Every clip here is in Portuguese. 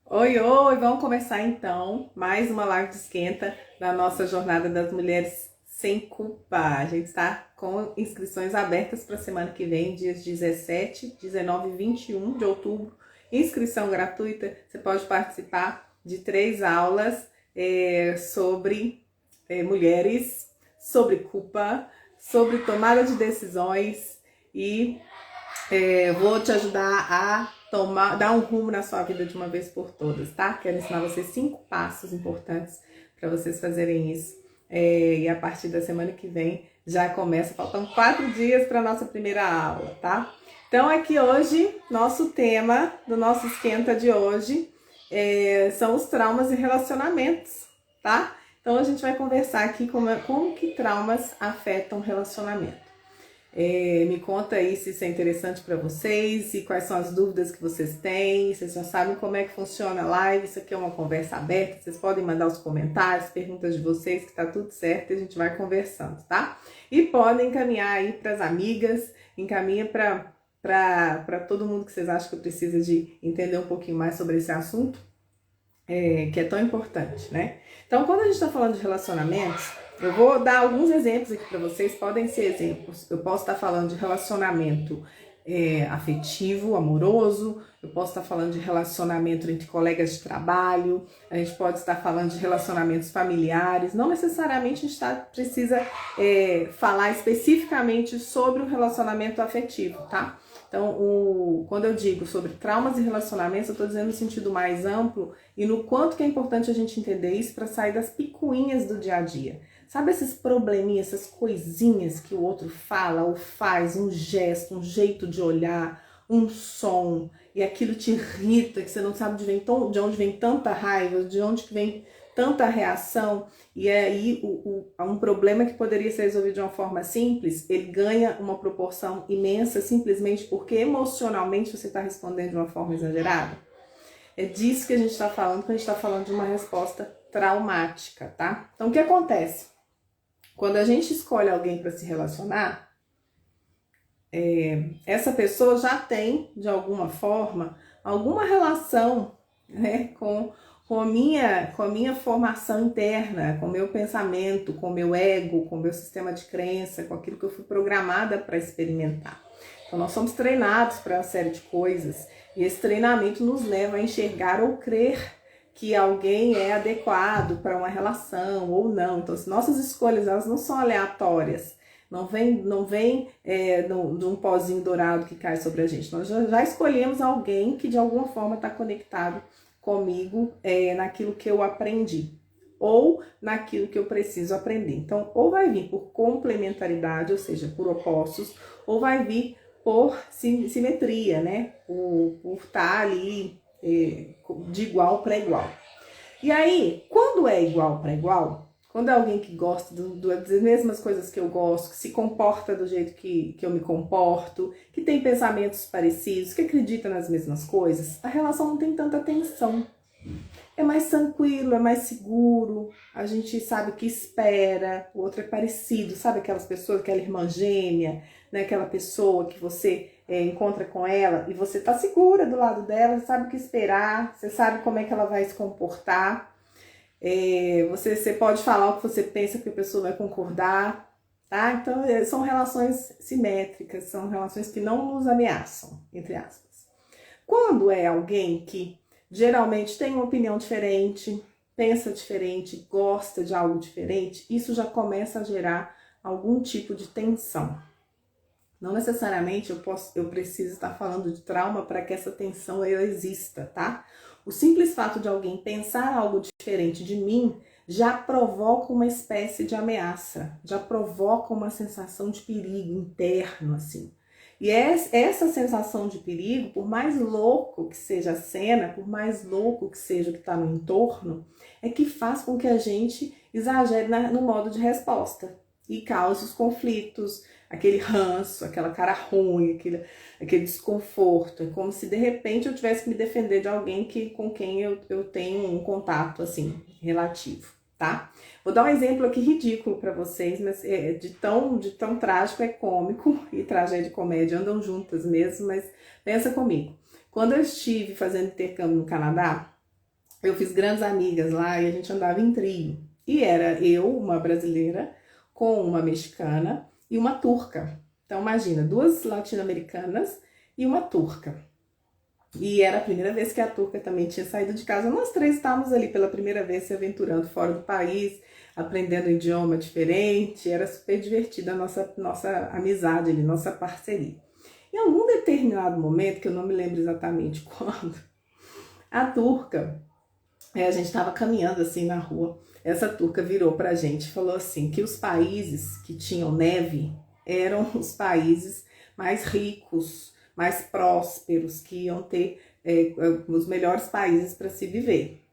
Oi, oi! Vamos começar então mais uma live de esquenta da nossa jornada das mulheres sem culpa. A gente está com inscrições abertas para a semana que vem, dias 17, 19 e 21 de outubro. Inscrição gratuita. Você pode participar de 3 aulas sobre mulheres, sobre culpa, sobre tomada de decisões e vou te ajudar a dar um rumo na sua vida de uma vez por todas, tá? Quero ensinar vocês 5 passos importantes para vocês fazerem isso. E a partir da semana que vem já começa, faltam 4 dias para nossa primeira aula, tá? Então aqui hoje, nosso tema do nosso esquenta de hoje são os traumas e relacionamentos, tá? Então a gente vai conversar aqui como que traumas afetam relacionamento. Me conta aí se isso é interessante para vocês e quais são as dúvidas que vocês têm. Vocês já sabem como é que funciona a live. Isso aqui é uma conversa aberta. Vocês podem mandar os comentários, perguntas de vocês, que tá tudo certo e a gente vai conversando, tá? E podem encaminhar aí para as amigas, encaminha para todo mundo que vocês acham que precisa de entender um pouquinho mais sobre esse assunto, que é tão importante, né? Então, quando a gente está falando de relacionamentos, eu vou dar alguns exemplos aqui para vocês, podem ser exemplos. Eu posso estar falando de relacionamento afetivo, amoroso, eu posso estar falando de relacionamento entre colegas de trabalho, a gente pode estar falando de relacionamentos familiares, não necessariamente a gente precisa falar especificamente sobre o relacionamento afetivo, tá? Então, quando eu digo sobre traumas e relacionamentos, eu estou dizendo no sentido mais amplo e no quanto que é importante a gente entender isso para sair das picuinhas do dia a dia. Sabe esses probleminhas, essas coisinhas que o outro fala ou faz, um gesto, um jeito de olhar, um som, e aquilo te irrita, que você não sabe de onde vem tanta raiva, de onde que vem tanta reação, e aí um problema que poderia ser resolvido de uma forma simples, ele ganha uma proporção imensa simplesmente porque emocionalmente você está respondendo de uma forma exagerada. É disso que a gente está falando quando a gente está falando de uma resposta traumática, tá? Então, o que acontece? Quando a gente escolhe alguém para se relacionar, essa pessoa já tem, de alguma forma, alguma relação, né, com a minha formação interna, com o meu pensamento, com o meu ego, com o meu sistema de crença, com aquilo que eu fui programada para experimentar. Então, nós somos treinados para uma série de coisas e esse treinamento nos leva a enxergar ou crer que alguém é adequado para uma relação ou não. Então, se nossas escolhas elas não são aleatórias, não vem de um pozinho dourado que cai sobre a gente. Nós já escolhemos alguém que de alguma forma está conectado comigo naquilo que eu aprendi ou naquilo que eu preciso aprender. Então, ou vai vir por complementaridade, ou seja, por opostos, ou vai vir por simetria, né? Por estar ali de igual para igual. E aí, quando é igual para igual, quando é alguém que gosta das mesmas coisas que eu gosto, que se comporta do jeito que eu me comporto, que tem pensamentos parecidos, que acredita nas mesmas coisas, a relação não tem tanta tensão. É mais tranquilo, é mais seguro, a gente sabe o que espera, o outro é parecido, sabe aquelas pessoas, aquela irmã gêmea, né? Aquela pessoa que você encontra com ela e você tá segura do lado dela, sabe o que esperar, você sabe como é que ela vai se comportar, você pode falar o que você pensa que a pessoa vai concordar, tá? Então são relações simétricas, são relações que não nos ameaçam, entre aspas. Quando é alguém que geralmente tem uma opinião diferente, pensa diferente, gosta de algo diferente, isso já começa a gerar algum tipo de tensão. Não necessariamente eu preciso estar falando de trauma para que essa tensão exista, tá? O simples fato de alguém pensar algo diferente de mim já provoca uma espécie de ameaça, já provoca uma sensação de perigo interno, assim. E essa sensação de perigo, por mais louco que seja a cena, por mais louco que seja o que está no entorno, é que faz com que a gente exagere no modo de resposta e cause os conflitos, aquele ranço, aquela cara ruim, aquele desconforto. É como se de repente eu tivesse que me defender de alguém com quem eu tenho um contato assim, relativo, tá? Vou dar um exemplo aqui ridículo para vocês, mas de tão trágico é cômico, e tragédia e comédia andam juntas mesmo, mas pensa comigo. Quando eu estive fazendo intercâmbio no Canadá, eu fiz grandes amigas lá e a gente andava em trio. E era eu, uma brasileira, com uma mexicana e uma turca. Então imagina, duas latino-americanas e uma turca. E era a primeira vez que a turca também tinha saído de casa. Nós três estávamos ali pela primeira vez se aventurando fora do país, aprendendo um idioma diferente. Era super divertida a nossa amizade ali, nossa parceria. Em algum determinado momento, que eu não me lembro exatamente quando, a turca, a gente estava caminhando assim na rua, essa turca virou pra gente e falou assim, que os países que tinham neve eram os países mais ricos, mais prósperos, que iam ter os melhores países para se viver.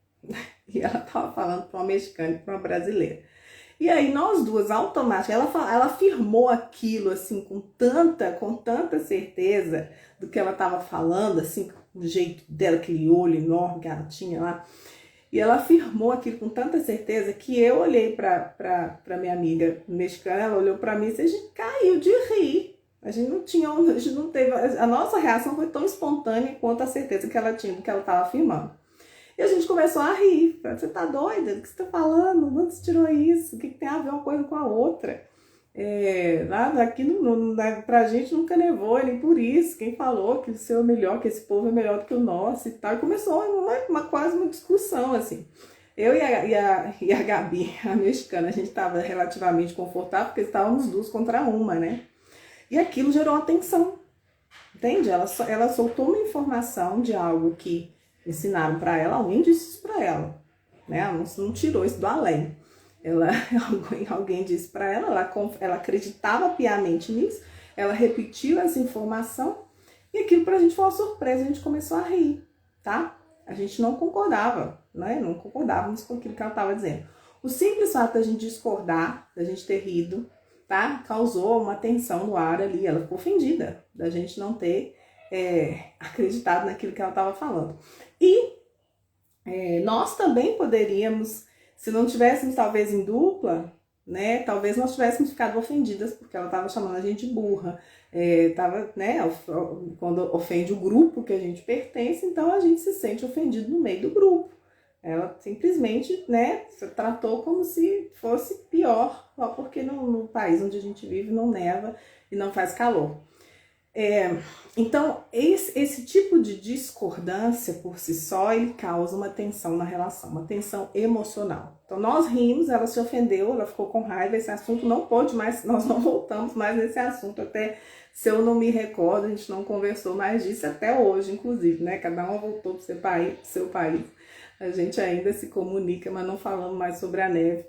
E ela estava falando para uma mexicana e para uma brasileira. E aí nós duas, automaticamente, ela afirmou aquilo assim com tanta certeza do que ela estava falando, assim, do jeito dela, aquele olho enorme que ela tinha lá. E ela afirmou aquilo com tanta certeza que eu olhei para minha amiga mexicana, ela olhou para mim e a gente caiu de rir. A gente não teve, a nossa reação foi tão espontânea quanto a certeza que ela tinha do que ela estava afirmando. E a gente começou a rir. Você tá doida? O que você tá falando? Onde você tirou isso? O que tem a ver uma coisa com a outra? Aqui pra gente nunca nevou, nem por isso. Quem falou que o seu é melhor, que esse povo é melhor do que o nosso e tal. E começou quase uma discussão, assim. Eu e a Gabi, a mexicana, a gente estava relativamente confortável, porque estávamos duas contra uma, né? E aquilo gerou uma tensão, entende? Ela soltou uma informação de algo que ensinaram para ela, alguém disse isso para ela, né? Ela não tirou isso do além. Alguém disse para ela acreditava piamente nisso, ela repetiu essa informação e aquilo pra gente foi uma surpresa, a gente começou a rir, tá? A gente não concordava, né? Não concordávamos com aquilo que ela estava dizendo. O simples fato da gente discordar, da gente ter rido, tá? Causou uma tensão no ar ali, ela ficou ofendida da gente não ter acreditado naquilo que ela estava falando. E nós também poderíamos, se não tivéssemos talvez em dupla, né, talvez nós tivéssemos ficado ofendidas porque ela estava chamando a gente de burra, quando ofende o grupo que a gente pertence, então a gente se sente ofendido no meio do grupo. Ela simplesmente, né, tratou como se fosse pior, só porque no país onde a gente vive não neva e não faz calor. Então, esse tipo de discordância por si só, ele causa uma tensão na relação, uma tensão emocional. Então, nós rimos, ela se ofendeu, ela ficou com raiva, esse assunto não pôde mais, nós não voltamos mais nesse assunto, até se eu não me recordo, a gente não conversou mais disso até hoje, inclusive, né? Cada uma voltou para o seu país, a gente ainda se comunica, mas não falamos mais sobre a neve,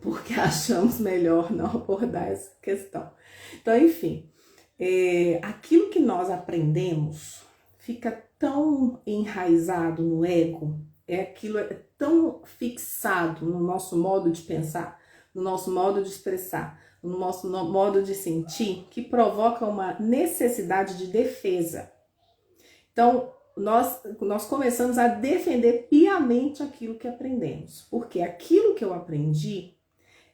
porque achamos melhor não abordar essa questão. Então, enfim, aquilo que nós aprendemos fica tão enraizado no ego, aquilo é tão fixado no nosso modo de pensar, no nosso modo de expressar, no nosso modo de sentir, que provoca uma necessidade de defesa. Então, nós começamos a defender piamente aquilo que aprendemos, porque aquilo que eu aprendi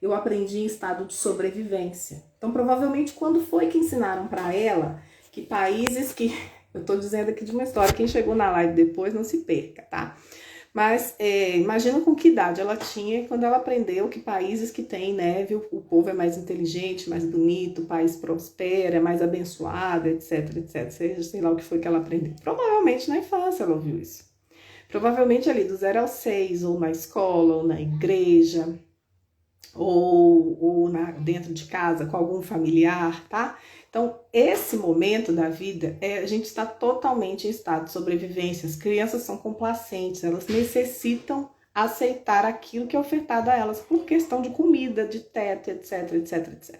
em estado de sobrevivência. Então, provavelmente, quando foi que ensinaram para ela que países que... Eu tô dizendo aqui de uma história, quem chegou na live depois não se perca, tá? Mas imagina com que idade ela tinha quando ela aprendeu que países que têm neve, o povo é mais inteligente, mais bonito, o país prospera, é mais abençoado, etc, etc. Sei lá o que foi que ela aprendeu. Provavelmente na infância ela ouviu isso. Provavelmente ali do 0 ao 6, ou na escola, ou na igreja, ou dentro de casa com algum familiar, tá? Então, esse momento da vida, a gente está totalmente em estado de sobrevivência. As crianças são complacentes, elas necessitam aceitar aquilo que é ofertado a elas por questão de comida, de teto, etc, etc, etc.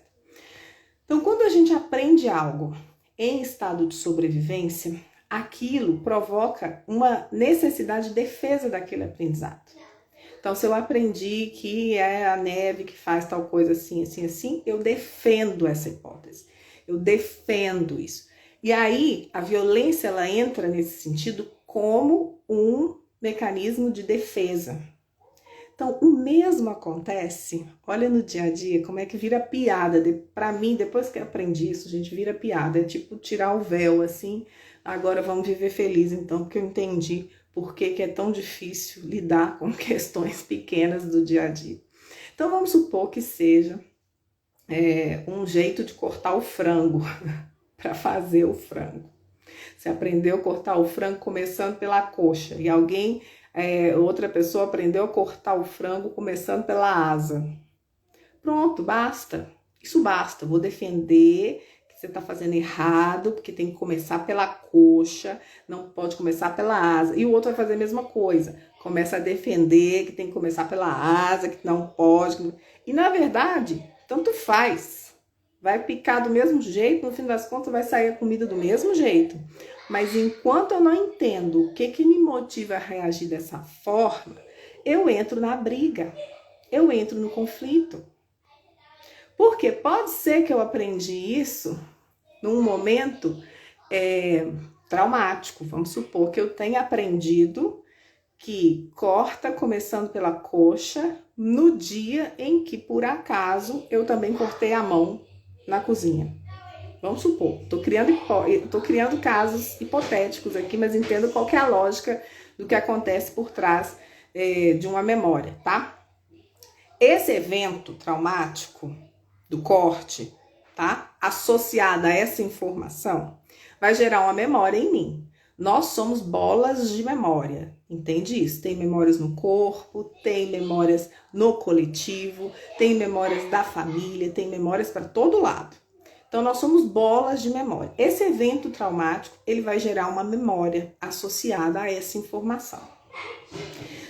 Então, quando a gente aprende algo em estado de sobrevivência, aquilo provoca uma necessidade de defesa daquele aprendizado. Então, se eu aprendi que é a neve que faz tal coisa assim, assim, assim, eu defendo essa hipótese. Eu defendo isso. E aí, a violência, ela entra nesse sentido como um mecanismo de defesa. Então, o mesmo acontece, olha no dia a dia, como é que vira piada. Para mim, depois que eu aprendi isso, gente, vira piada. É tipo tirar o véu, assim, agora vamos viver feliz, então, porque eu entendi por que é tão difícil lidar com questões pequenas do dia a dia. Então vamos supor que seja um jeito de cortar o frango, para fazer o frango. Você aprendeu a cortar o frango começando pela coxa e outra pessoa aprendeu a cortar o frango começando pela asa. Pronto, basta. Isso basta. Vou defender que você está fazendo errado, porque tem que começar pela coxa, não pode começar pela asa. E o outro vai fazer a mesma coisa. Começa a defender que tem que começar pela asa, que não pode. E na verdade, tanto faz. Vai picar do mesmo jeito, no fim das contas vai sair a comida do mesmo jeito. Mas enquanto eu não entendo o que me motiva a reagir dessa forma, eu entro na briga, eu entro no conflito. Porque pode ser que eu aprendi isso num momento traumático. Vamos supor que eu tenha aprendido que corta começando pela coxa no dia em que, por acaso, eu também cortei a mão na cozinha. Vamos supor, tô criando casos hipotéticos aqui, mas entendo qual que é a lógica do que acontece por trás de uma memória, tá? Esse evento traumático do corte, tá? Associado a essa informação, vai gerar uma memória em mim. Nós somos bolas de memória, entende isso? Tem memórias no corpo, tem memórias no coletivo, tem memórias da família, tem memórias para todo lado. Então, nós somos bolas de memória. Esse evento traumático, ele vai gerar uma memória associada a essa informação.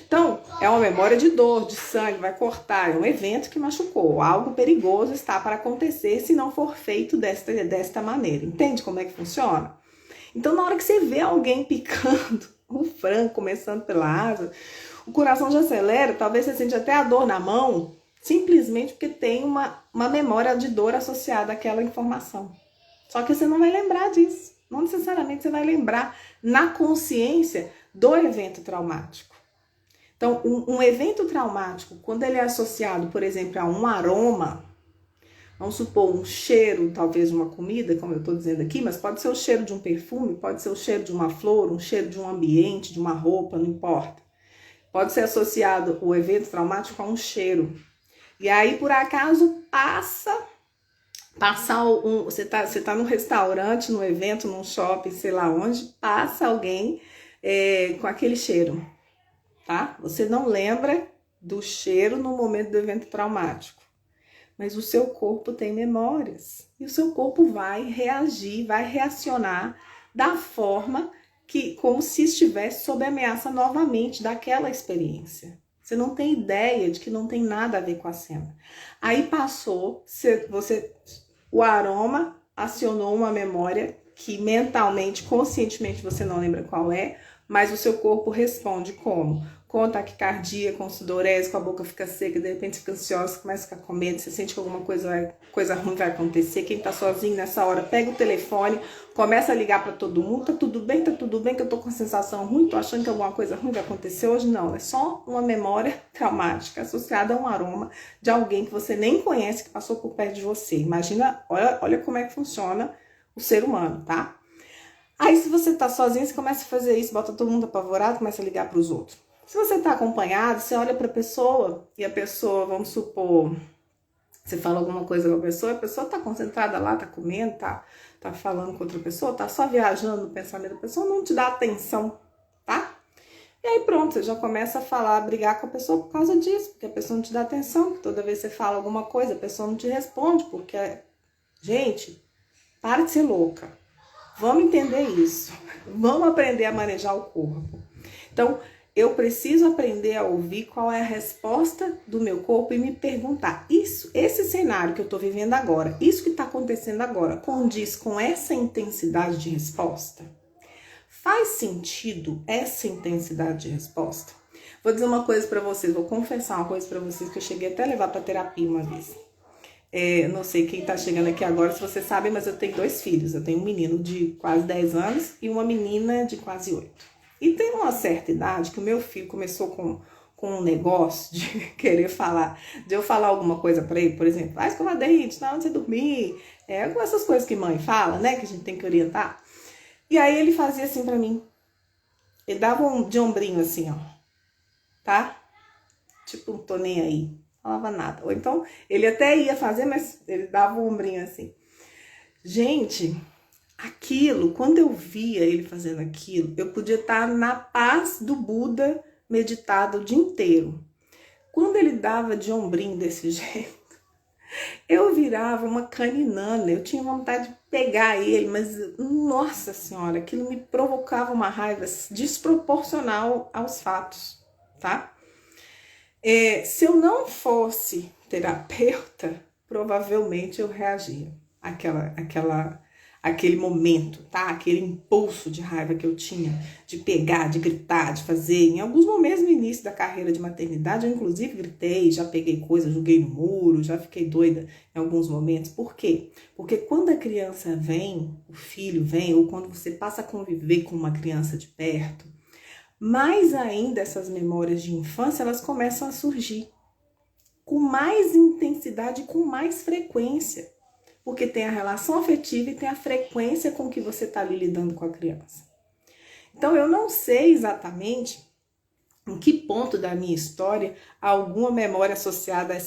Então, é uma memória de dor, de sangue, vai cortar, é um evento que machucou, algo perigoso está para acontecer se não for feito desta maneira. Entende como é que funciona? Então, na hora que você vê alguém picando o frango, começando pela asa, o coração já acelera, talvez você sente até a dor na mão, simplesmente porque tem uma memória de dor associada àquela informação. Só que você não vai lembrar disso. Não necessariamente você vai lembrar na consciência do evento traumático. Então, um evento traumático, quando ele é associado, por exemplo, a um aroma, vamos supor, um cheiro, talvez, de uma comida, como eu estou dizendo aqui, mas pode ser o cheiro de um perfume, pode ser o cheiro de uma flor, um cheiro de um ambiente, de uma roupa, não importa. Pode ser associado o evento traumático a um cheiro. E aí, por acaso, você tá num restaurante, num evento, num shopping, sei lá onde, passa alguém com aquele cheiro, tá? Você não lembra do cheiro no momento do evento traumático, mas o seu corpo tem memórias e o seu corpo vai reagir, vai reacionar da forma como se estivesse sob ameaça novamente daquela experiência. Você não tem ideia de que não tem nada a ver com a cena. Aí passou, o aroma acionou uma memória que mentalmente, conscientemente você não lembra qual é, mas o seu corpo responde como? Com taquicardia, com sudorese, com a boca fica seca, de repente fica ansiosa, começa a ficar com medo, você sente que alguma coisa ruim vai acontecer. Quem tá sozinho nessa hora, pega o telefone, começa a ligar para todo mundo, tá tudo bem, que eu tô com sensação ruim, tô achando que alguma coisa ruim vai acontecer hoje. Não, é só uma memória traumática associada a um aroma de alguém que você nem conhece, que passou por perto de você. Imagina, olha como é que funciona o ser humano, tá? Aí se você tá sozinho, você começa a fazer isso, bota todo mundo apavorado, começa a ligar para os outros. Se você está acompanhado, você olha para a pessoa e a pessoa, vamos supor, você fala alguma coisa com a pessoa está concentrada lá, está comendo, tá falando com outra pessoa, tá só viajando no pensamento da pessoa, não te dá atenção, tá? E aí pronto, você já começa a falar, a brigar com a pessoa por causa disso, porque a pessoa não te dá atenção, porque toda vez que você fala alguma coisa, a pessoa não te responde, porque, gente, para de ser louca. Vamos entender isso. Vamos aprender a manejar o corpo. Então, eu preciso aprender a ouvir qual é a resposta do meu corpo e me perguntar, esse cenário que eu estou vivendo agora, isso que está acontecendo agora, condiz com essa intensidade de resposta? Faz sentido essa intensidade de resposta? Vou dizer uma coisa para vocês, vou confessar uma coisa para vocês que eu cheguei até a levar para terapia uma vez. Não sei quem está chegando aqui agora, se vocês sabem, mas eu tenho 2 filhos. Eu tenho um menino de quase 10 anos e uma menina de quase 8. E tem uma certa idade que o meu filho começou com um negócio de querer falar, de eu falar alguma coisa para ele, por exemplo, vai escovar dente, na hora de você dormir, algumas essas coisas que mãe fala, né, que a gente tem que orientar. E aí ele fazia assim para mim, Ele dava de ombrinho assim, ó, tá? Tipo, não tô nem aí, não falava nada. Ou então, ele até ia fazer, mas ele dava o ombrinho assim. Gente, aquilo, quando eu via ele fazendo aquilo, eu podia estar na paz do Buda meditado o dia inteiro. Quando ele dava de ombrinho desse jeito, eu virava uma caninana, eu tinha vontade de pegar ele, mas, nossa senhora, aquilo me provocava uma raiva desproporcional aos fatos, tá? Se eu não fosse terapeuta, provavelmente eu reagia aquele momento, tá? Aquele impulso de raiva que eu tinha de pegar, de gritar, de fazer. Em alguns momentos no início da carreira de maternidade, eu inclusive gritei, já peguei coisa, joguei no muro, já fiquei doida em alguns momentos. Por quê? Porque quando a criança vem, o filho vem, ou quando você passa a conviver com uma criança de perto, mais ainda essas memórias de infância, elas começam a surgir com mais intensidade e com mais frequência, porque tem a relação afetiva e tem a frequência com que você está ali lidando com a criança. Então eu não sei exatamente em que ponto da minha história alguma memória associada a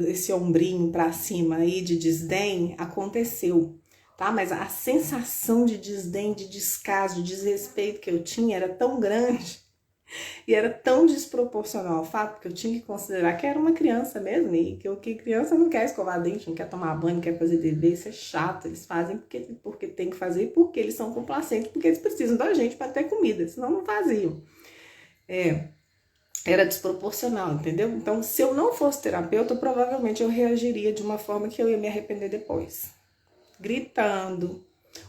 esse ombrinho para cima aí de desdém aconteceu, tá? Mas a sensação de desdém, de descaso, de desrespeito que eu tinha era tão grande e era tão desproporcional ao fato que eu tinha que considerar que era uma criança mesmo, e que criança não quer escovar dente, não quer tomar banho, não quer fazer dever, isso é chato, eles fazem porque tem que fazer, porque eles são complacentes, porque eles precisam da gente para ter comida, senão não faziam. Era desproporcional, entendeu? Então, se eu não fosse terapeuta, provavelmente eu reagiria de uma forma que eu ia me arrepender depois. Gritando,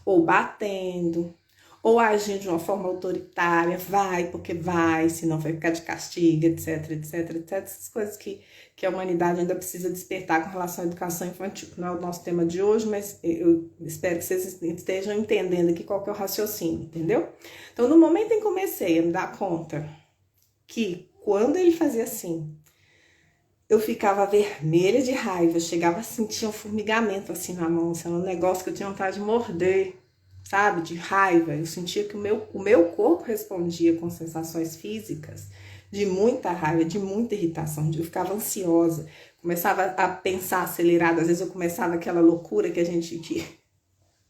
ou batendo, ou agindo de uma forma autoritária, vai porque vai, senão vai ficar de castigo, etc, etc, etc. Essas coisas que a humanidade ainda precisa despertar com relação à educação infantil. Não é o nosso tema de hoje, mas eu espero que vocês estejam entendendo aqui qual que é o raciocínio, entendeu? Então, no momento em que comecei a me dar conta que quando ele fazia assim, eu ficava vermelha de raiva, eu chegava a sentir um formigamento assim na mão, assim, um negócio que eu tinha vontade de morder, sabe, de raiva. Eu sentia que o meu corpo respondia com sensações físicas de muita raiva, de muita irritação, eu ficava ansiosa, começava a pensar acelerado, às vezes eu começava aquela loucura que a gente...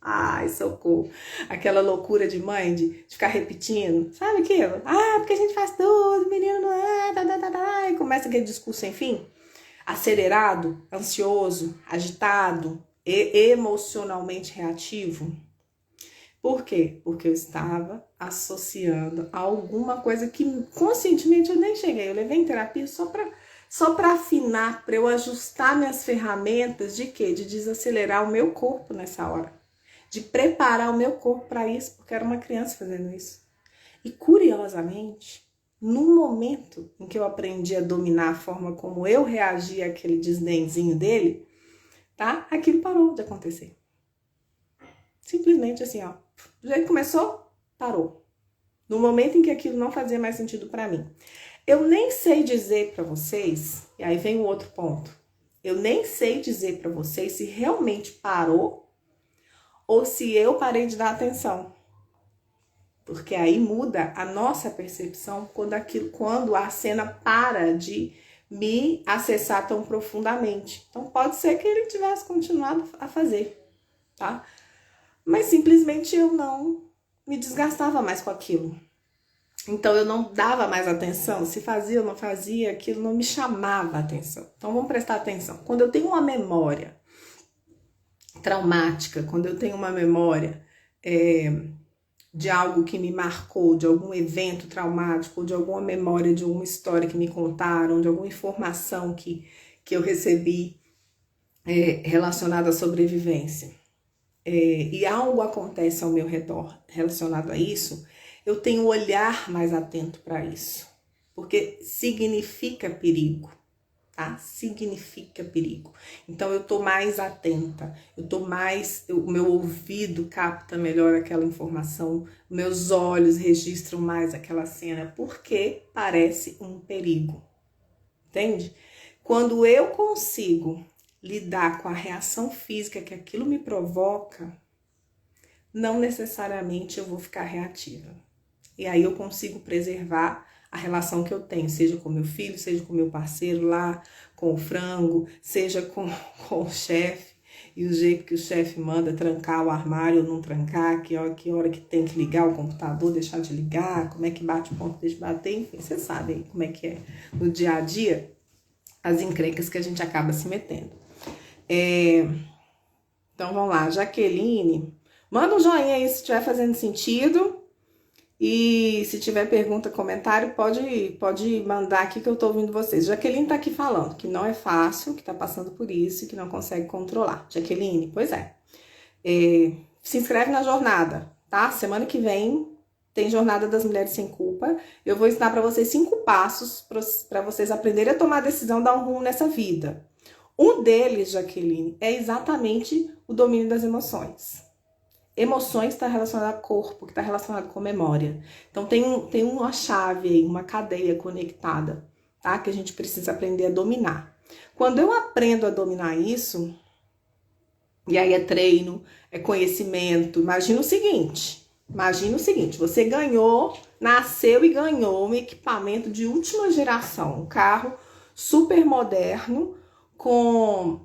Ai, socorro. Aquela loucura de mãe de ficar repetindo. Sabe aquilo? Porque a gente faz tudo, menino não é, e começa aquele discurso sem fim. Acelerado, ansioso, agitado, emocionalmente reativo. Por quê? Porque eu estava associando a alguma coisa que conscientemente eu nem cheguei. Eu levei em terapia só para afinar, para eu ajustar minhas ferramentas de quê? De desacelerar o meu corpo nessa hora. De preparar o meu corpo para isso, porque era uma criança fazendo isso. E curiosamente, no momento em que eu aprendi a dominar a forma como eu reagia àquele desdenzinho dele, tá? Aquilo parou de acontecer. Simplesmente assim, ó. Do jeito que começou, parou. No momento em que aquilo não fazia mais sentido para mim. Eu nem sei dizer para vocês, e aí vem o outro ponto. Eu nem sei dizer para vocês se realmente parou ou se eu parei de dar atenção. Porque aí muda a nossa percepção quando a cena para de me acessar tão profundamente. Então pode ser que ele tivesse continuado a fazer, tá? Mas simplesmente eu não me desgastava mais com aquilo. Então eu não dava mais atenção, se fazia ou não fazia, aquilo não me chamava a atenção. Então vamos prestar atenção. Quando eu tenho uma memória traumática, quando eu tenho uma memória de algo que me marcou, de algum evento traumático, de alguma memória, de alguma história que me contaram, de alguma informação que eu recebi relacionada à sobrevivência, e algo acontece ao meu redor relacionado a isso, eu tenho um olhar mais atento para isso, porque significa perigo. Tá? Significa perigo. Então eu tô mais atenta, o meu ouvido capta melhor aquela informação, meus olhos registram mais aquela cena, porque parece um perigo. Entende? Quando eu consigo lidar com a reação física que aquilo me provoca, não necessariamente eu vou ficar reativa. E aí eu consigo preservar a relação que eu tenho, seja com meu filho, seja com meu parceiro lá, com o frango, seja com o chefe, e o jeito que o chefe manda trancar o armário ou não trancar, que hora que tem que ligar o computador, deixar de ligar, como é que bate o ponto, deixa de bater, enfim, você sabe aí como é que é no dia a dia, as encrencas que a gente acaba se metendo. Então vamos lá, Jaqueline, manda um joinha aí se estiver fazendo sentido. E se tiver pergunta, comentário, pode mandar aqui que eu tô ouvindo vocês. Jaqueline tá aqui falando que não é fácil, que tá passando por isso e que não consegue controlar. Jaqueline, pois é. Se inscreve na jornada, tá? Semana que vem tem Jornada das Mulheres Sem Culpa. Eu vou ensinar para vocês 5 passos para vocês aprenderem a tomar a decisão, dar um rumo nessa vida. Um deles, Jaqueline, é exatamente o domínio das emoções. Emoções está relacionado ao corpo, que está relacionado com memória. Então tem uma chave aí, uma cadeia conectada, tá? Que a gente precisa aprender a dominar. Quando eu aprendo a dominar isso, e aí é treino, é conhecimento. Imagina o seguinte, você nasceu e ganhou um equipamento de última geração, um carro super moderno, com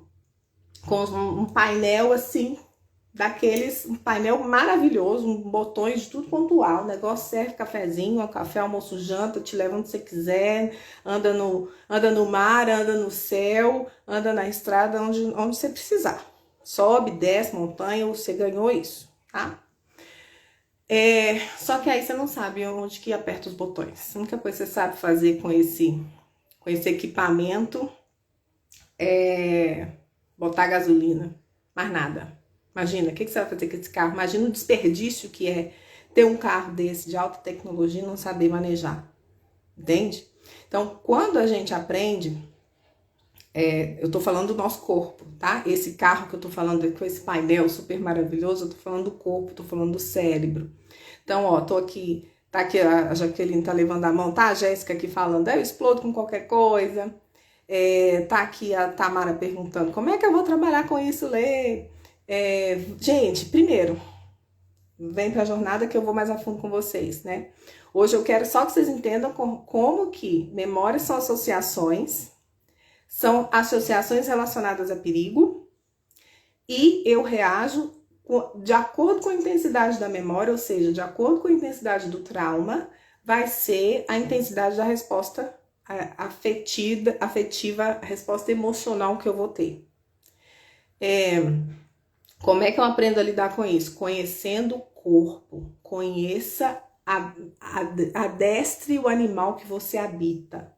um painel assim, daqueles, um painel maravilhoso, botões de tudo pontual, o negócio serve cafezinho, café, almoço, janta, te leva onde você quiser, anda no mar, anda no céu, anda na estrada, onde você precisar. Sobe, desce, montanha, você ganhou isso, tá? Só que aí você não sabe onde que aperta os botões. A única coisa que você sabe fazer com esse equipamento é botar gasolina, mais nada. Imagina, o que você vai fazer com esse carro? Imagina o desperdício que é ter um carro desse de alta tecnologia e não saber manejar. Entende? Então, quando a gente aprende, eu tô falando do nosso corpo, tá? Esse carro que eu tô falando com esse painel super maravilhoso, eu tô falando do corpo, tô falando do cérebro. Então, ó, tô aqui, tá aqui, a Jaqueline tá levando a mão, tá? A Jéssica aqui falando, eu explodo com qualquer coisa. Tá aqui a Tamara perguntando, como é que eu vou trabalhar com isso, Lê? Gente, primeiro, vem pra jornada que eu vou mais a fundo com vocês, né? Hoje eu quero só que vocês entendam como que memórias são associações relacionadas a perigo, e eu reajo de acordo com a intensidade da memória, ou seja, de acordo com a intensidade do trauma, vai ser a intensidade da resposta afetiva, a resposta emocional que eu vou ter. Como é que eu aprendo a lidar com isso? Conhecendo o corpo. Conheça, adestre o animal que você habita.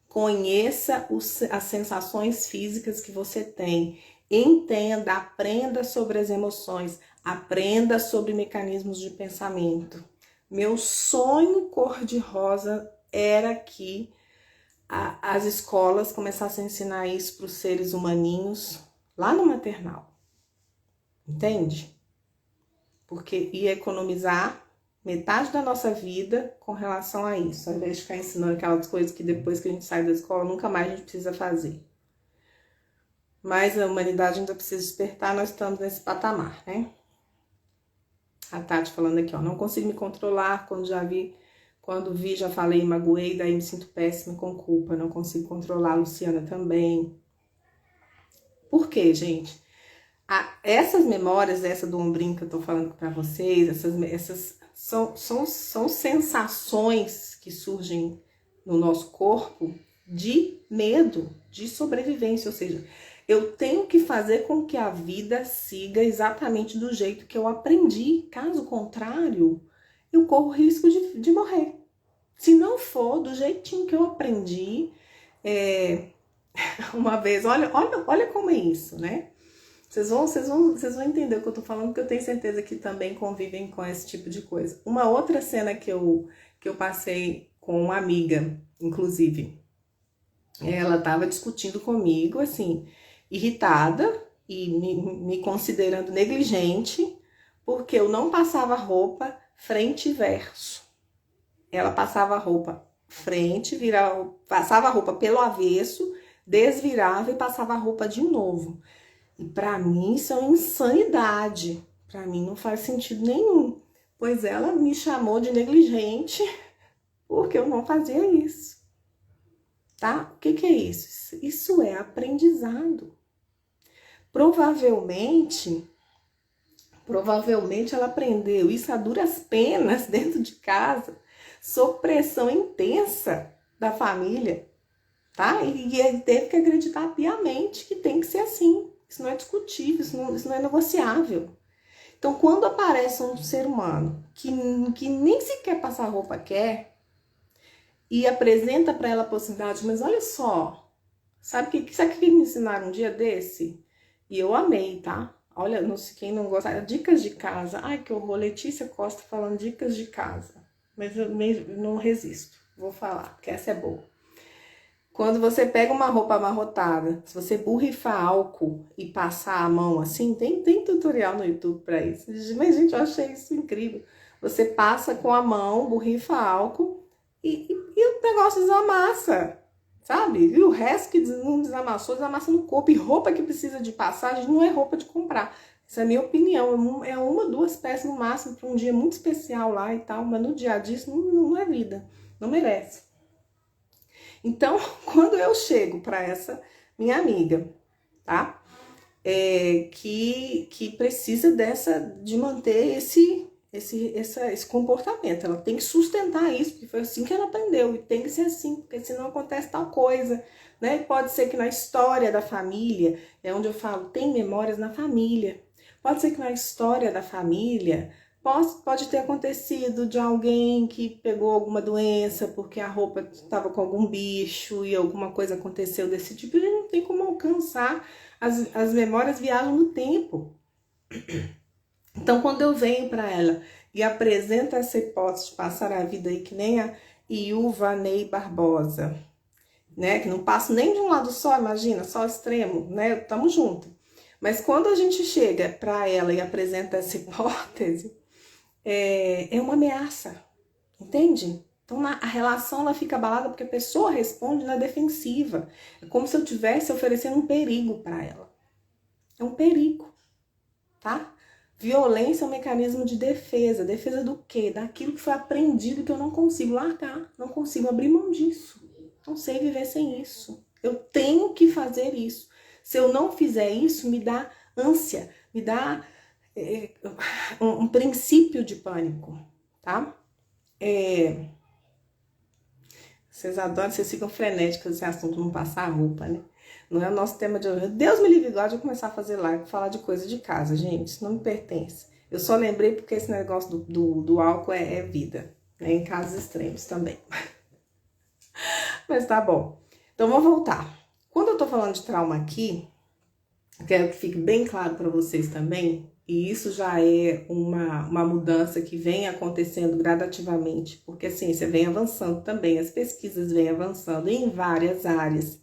Conheça as sensações físicas que você tem. Entenda, aprenda sobre as emoções. Aprenda sobre mecanismos de pensamento. Meu sonho cor-de-rosa era que as escolas começassem a ensinar isso para os seres humaninhos lá no maternal. Entende? Porque ia economizar metade da nossa vida com relação a isso, ao invés de ficar ensinando aquelas coisas que depois que a gente sai da escola nunca mais a gente precisa fazer. Mas a humanidade ainda precisa despertar, nós estamos nesse patamar, né? A Tati falando aqui, ó, não consigo me controlar, quando vi, já falei, magoei, daí me sinto péssima com culpa, não consigo controlar, a Luciana também. Por quê, gente? Essas memórias, essa do ombrinho que eu tô falando pra vocês, essas são sensações que surgem no nosso corpo de medo, de sobrevivência, ou seja, eu tenho que fazer com que a vida siga exatamente do jeito que eu aprendi, caso contrário, eu corro risco de morrer. Se não for do jeitinho que eu aprendi, uma vez, olha como é isso, né? Vocês vão entender o que eu tô falando, porque eu tenho certeza que também convivem com esse tipo de coisa. Uma outra cena que eu passei com uma amiga, inclusive, ela tava discutindo comigo, assim, irritada e me considerando negligente, porque eu não passava roupa frente e verso. Ela passava a roupa frente, passava a roupa pelo avesso, desvirava e passava a roupa de novo. E pra mim isso é uma insanidade. Pra mim não faz sentido nenhum. pois ela me chamou de negligente porque eu não fazia isso, tá? O que é isso? Isso é aprendizado. Provavelmente ela aprendeu isso a duras penas dentro de casa, sob pressão intensa da família, tá? E ele teve que acreditar piamente que tem que ser assim. Isso não é discutível, isso não é negociável. Então, quando aparece um ser humano que nem sequer passar roupa quer e apresenta para ela a possibilidade, mas olha só, sabe que me ensinaram um dia desse? E eu amei, tá? Olha, não sei quem não gosta. Dicas de casa. Ai, que horror. Letícia Costa falando dicas de casa. Mas eu não resisto. Vou falar, porque essa é boa. Quando você pega uma roupa amarrotada, se você borrifar álcool e passar a mão assim, tem tutorial no YouTube para isso. Mas, gente, eu achei isso incrível. Você passa com a mão, borrifa álcool e o negócio desamassa, sabe? E o resto que não desamassou, desamassa no corpo. E roupa que precisa de passagem não é roupa de comprar. Essa é a minha opinião. É uma, duas peças no máximo para um dia muito especial lá e tal. Mas no dia a dia isso não é vida. Não merece. Então, quando eu chego para essa minha amiga, tá? Que precisa de manter esse comportamento. Ela tem que sustentar isso, porque foi assim que ela aprendeu. E tem que ser assim, porque senão acontece tal coisa, né? Pode ser que na história da família, é onde eu falo, tem memórias na família. Pode ser que na história da família pode ter acontecido de alguém que pegou alguma doença porque a roupa estava com algum bicho e alguma coisa aconteceu desse tipo. A gente não tem como alcançar, as memórias viajam no tempo. Então, quando eu venho para ela e apresento essa hipótese de passar a vida aí que nem a Ilvanei Barbosa, né? Que não passo nem de um lado só, imagina, só extremo, né? Tamo junto. Mas quando a gente chega para ela e apresenta essa hipótese, é uma ameaça, entende? Então a relação ela fica abalada porque a pessoa responde na defensiva. É como se eu estivesse oferecendo um perigo para ela. É um perigo, tá? Violência é um mecanismo de defesa. Defesa do quê? Daquilo que foi aprendido que eu não consigo largar, não consigo abrir mão disso. Não sei viver sem isso. Eu tenho que fazer isso. Se eu não fizer isso, me dá ânsia, me dá um princípio de pânico, tá? Vocês adoram, vocês ficam frenéticos esse assunto, não passar a roupa, né? Não é o nosso tema de hoje. Deus me livre igual de eu começar a fazer live, falar de coisa de casa, gente. Isso não me pertence. Eu só lembrei porque esse negócio do álcool é vida, né? Em casos extremos também. Mas tá bom. Então, vamos voltar. Quando eu tô falando de trauma aqui, quero que fique bem claro para vocês também, e isso já é uma mudança que vem acontecendo gradativamente, porque a ciência vem avançando também, as pesquisas vêm avançando em várias áreas.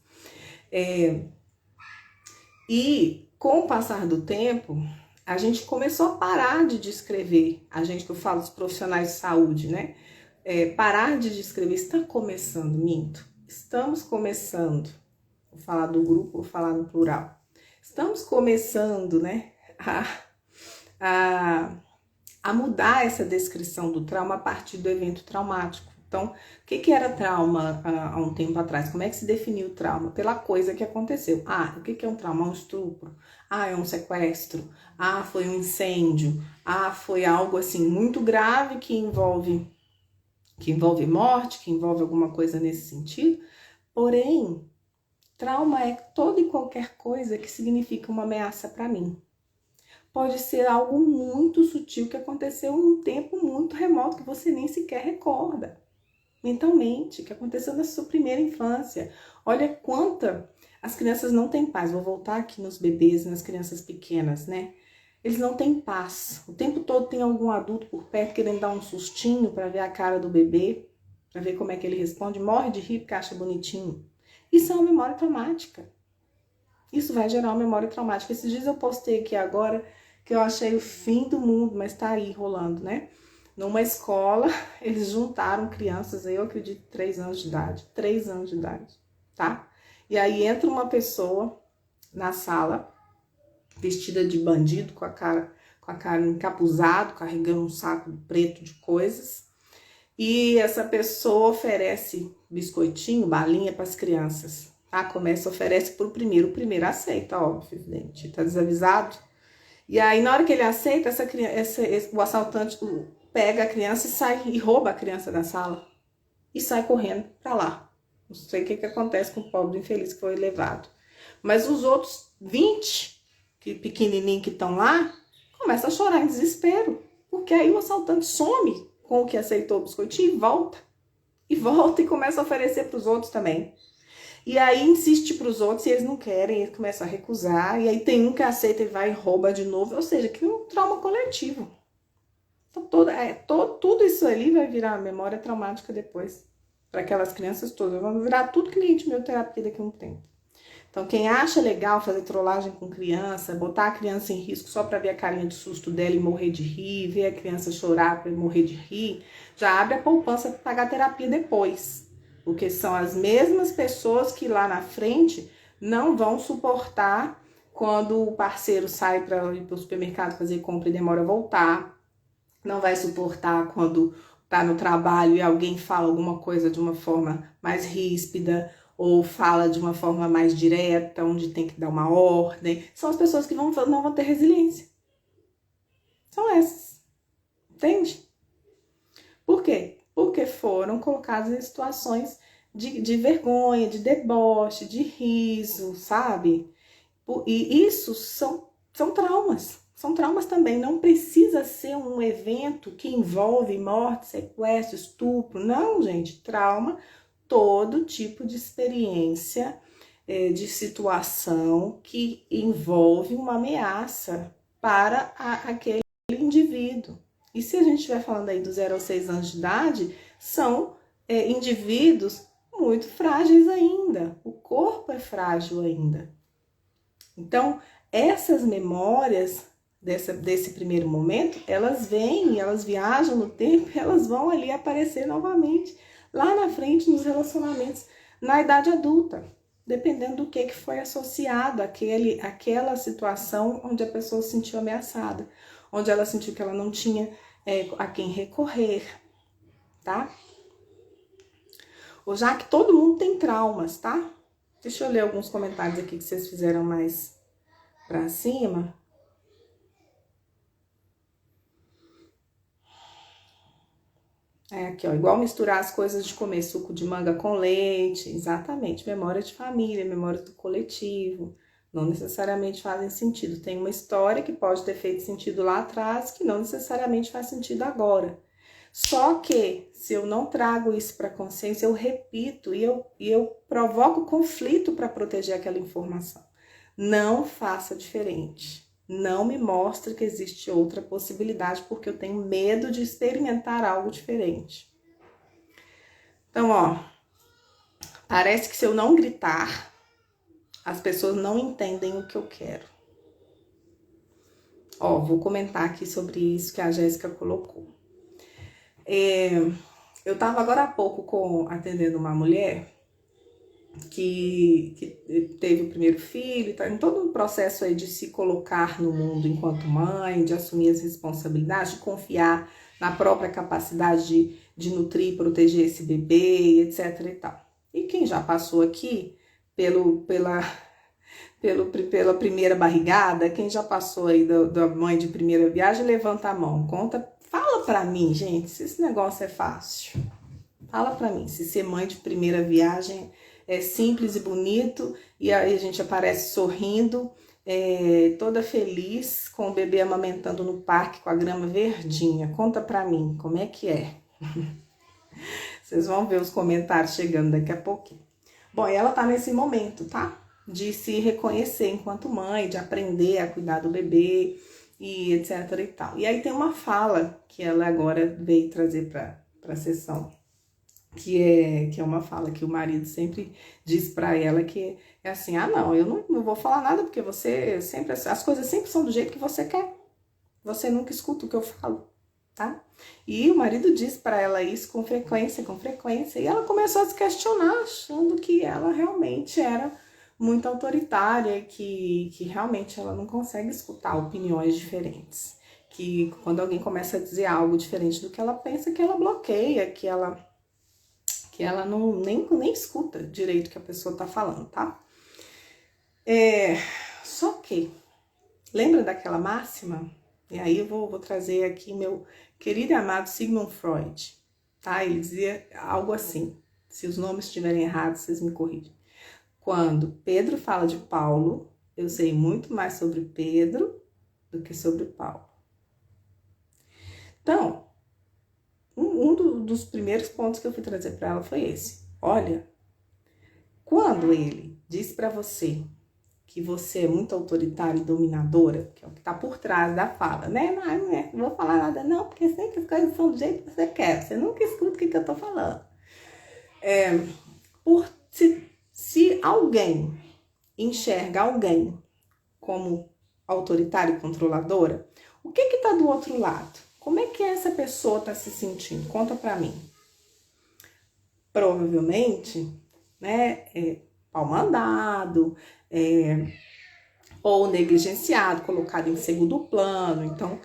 E com o passar do tempo, a gente começou a parar de descrever, a gente que eu falo dos profissionais de saúde, né? Parar de descrever, está começando, minto. Estamos começando, vou falar do grupo, vou falar no plural. Estamos começando, né, a mudar essa descrição do trauma a partir do evento traumático. Então, o que era trauma há um tempo atrás? Como é que se definiu o trauma? Pela coisa que aconteceu. O que é um trauma? Um estupro. É um sequestro. Foi um incêndio. Foi algo assim muito grave que envolve morte, que envolve alguma coisa nesse sentido. Porém, trauma é toda e qualquer coisa que significa uma ameaça para mim. Pode ser algo muito sutil que aconteceu em um tempo muito remoto que você nem sequer recorda mentalmente, que aconteceu na sua primeira infância. Olha quanta as crianças não têm paz. Vou voltar aqui nos bebês, nas crianças pequenas, né? Eles não têm paz. O tempo todo tem algum adulto por perto querendo dar um sustinho para ver a cara do bebê, para ver como é que ele responde. Morre de rir porque acha bonitinho. Isso é uma memória traumática. Isso vai gerar uma memória traumática. Esses dias eu postei aqui agora que eu achei o fim do mundo, mas tá aí rolando, né? Numa escola, eles juntaram crianças, eu acredito, 3 anos de idade. 3 anos de idade, tá? E aí entra uma pessoa na sala, vestida de bandido, com a a cara encapuzado, carregando um saco preto de coisas. E essa pessoa oferece biscoitinho, balinha para as crianças. Tá? Começa, oferece pro primeiro, o primeiro aceita, óbvio, evidente, tá desavisado. E aí, na hora que ele aceita, o assaltante pega a criança e sai e rouba a criança da sala e sai correndo para lá. Não sei o que acontece com o pobre infeliz que foi levado. Mas os outros 20 pequenininhos que estão lá começam a chorar em desespero, porque aí o assaltante some com o que aceitou o biscoitinho e volta e começa a oferecer para os outros também. E aí insiste para os outros, e eles não querem, eles começam a recusar, e aí tem um que aceita e vai e rouba de novo, ou seja, que é um trauma coletivo. Então, tudo isso ali vai virar memória traumática depois, para aquelas crianças todas. Vão virar tudo cliente meu terapia daqui a um tempo. Então, quem acha legal fazer trollagem com criança, botar a criança em risco só para ver a carinha de susto dela e morrer de rir, ver a criança chorar para morrer de rir, já abre a poupança para pagar terapia depois. Porque são as mesmas pessoas que lá na frente não vão suportar quando o parceiro sai para ir para o supermercado fazer compra e demora a voltar. Não vai suportar quando tá no trabalho e alguém fala alguma coisa de uma forma mais ríspida ou fala de uma forma mais direta, onde tem que dar uma ordem. São as pessoas que não vão ter resiliência. São essas. Entende? Por quê? Porque foram colocados em situações de vergonha, de deboche, de riso, sabe? E isso são traumas. São traumas também. Não precisa ser um evento que envolve morte, sequestro, estupro. Não, gente. Trauma, todo tipo de experiência, de situação que envolve uma ameaça para aquele indivíduo. E se a gente estiver falando aí do 0 aos 6 anos de idade, são indivíduos muito frágeis ainda. O corpo é frágil ainda. Então, essas memórias desse primeiro momento, elas vêm, elas viajam no tempo, elas vão ali aparecer novamente, lá na frente, nos relacionamentos, na idade adulta, dependendo do que foi associado àquela situação onde a pessoa se sentiu ameaçada, onde ela sentiu que ela não tinha a quem recorrer, tá? Já que todo mundo tem traumas, tá? Deixa eu ler alguns comentários aqui que vocês fizeram mais pra cima. Aqui, ó, igual misturar as coisas de comer suco de manga com leite, exatamente, memória de família, memória do coletivo, não necessariamente fazem sentido. Tem uma história que pode ter feito sentido lá atrás, que não necessariamente faz sentido agora. Só que, se eu não trago isso para a consciência, eu repito e eu provoco conflito para proteger aquela informação. Não faça diferente. Não me mostre que existe outra possibilidade, porque eu tenho medo de experimentar algo diferente. Então, ó, parece que se eu não gritar, as pessoas não entendem o que eu quero. Ó, vou comentar aqui sobre isso que a Jéssica colocou. Eu estava agora há pouco atendendo uma mulher que teve o primeiro filho, tá em todo um processo aí de se colocar no mundo enquanto mãe, de assumir as responsabilidades, de confiar na própria capacidade de nutrir e proteger esse bebê, etc e tal. E quem já passou aqui pela primeira barrigada, quem já passou aí da mãe de primeira viagem, levanta a mão, conta, fala pra mim, gente, se esse negócio é fácil. Fala pra mim, se ser mãe de primeira viagem é simples e bonito, e aí a gente aparece sorrindo, toda feliz, com o bebê amamentando no parque com a grama verdinha. Conta pra mim, como é que é? Vocês vão ver os comentários chegando daqui a pouquinho. Bom, e ela tá nesse momento, tá? De se reconhecer enquanto mãe, de aprender a cuidar do bebê, e etc e tal. E aí tem uma fala que ela agora veio trazer pra sessão, que é uma fala que o marido sempre diz pra ela, que é assim, não, eu não vou falar nada, porque você sempre, as coisas sempre são do jeito que você quer, você nunca escuta o que eu falo, tá? E o marido diz pra ela isso com frequência, e ela começou a se questionar, achando que ela realmente era muito autoritária, que realmente ela não consegue escutar opiniões diferentes. que quando alguém começa a dizer algo diferente do que ela pensa, que ela bloqueia, que ela não, nem escuta direito o que a pessoa tá falando, tá? Só que, lembra daquela máxima? E aí eu vou trazer aqui meu querido e amado Sigmund Freud, tá? Ele dizia algo assim, se os nomes estiverem errados, vocês me corrigem. Quando Pedro fala de Paulo, eu sei muito mais sobre Pedro do que sobre Paulo. Então, dos primeiros pontos que eu fui trazer para ela foi esse. Olha, quando ele diz para você que você é muito autoritária e dominadora, que é o que está por trás da fala, né? Não vou falar nada não, porque sempre as coisas são do jeito que você quer. Você nunca escuta o que eu tô falando. Se alguém enxerga alguém como autoritária e controladora, o que tá do outro lado? Como é que essa pessoa tá se sentindo? Conta pra mim. Provavelmente, né, pau mandado, ou negligenciado, colocado em segundo plano. Então,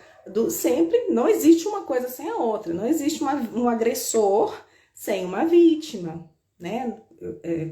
sempre não existe uma coisa sem a outra. Não existe um agressor sem uma vítima, né?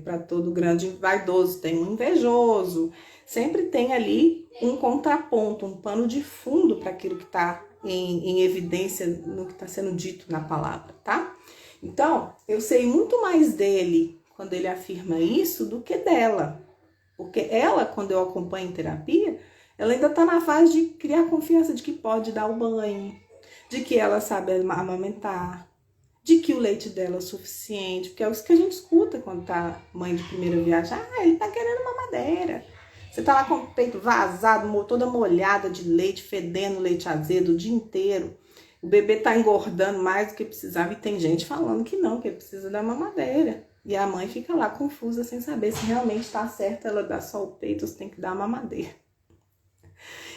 Para todo grande vaidoso tem um invejoso. Sempre tem ali um contraponto, um pano de fundo para aquilo que está em evidência no que está sendo dito na palavra, tá? Então, eu sei muito mais dele quando ele afirma isso do que dela. Porque ela, quando eu acompanho em terapia, ela ainda está na fase de criar confiança de que pode dar o banho, de que ela sabe amamentar, de que o leite dela é suficiente, porque é isso que a gente escuta quando tá mãe de primeira viagem. Ele tá querendo mamadeira. Você tá lá com o peito vazado, toda molhada de leite, fedendo leite azedo o dia inteiro. O bebê tá engordando mais do que precisava e tem gente falando que não, que ele precisa da mamadeira. E a mãe fica lá confusa, sem saber se realmente tá certo ela dar só o peito ou se tem que dar a mamadeira.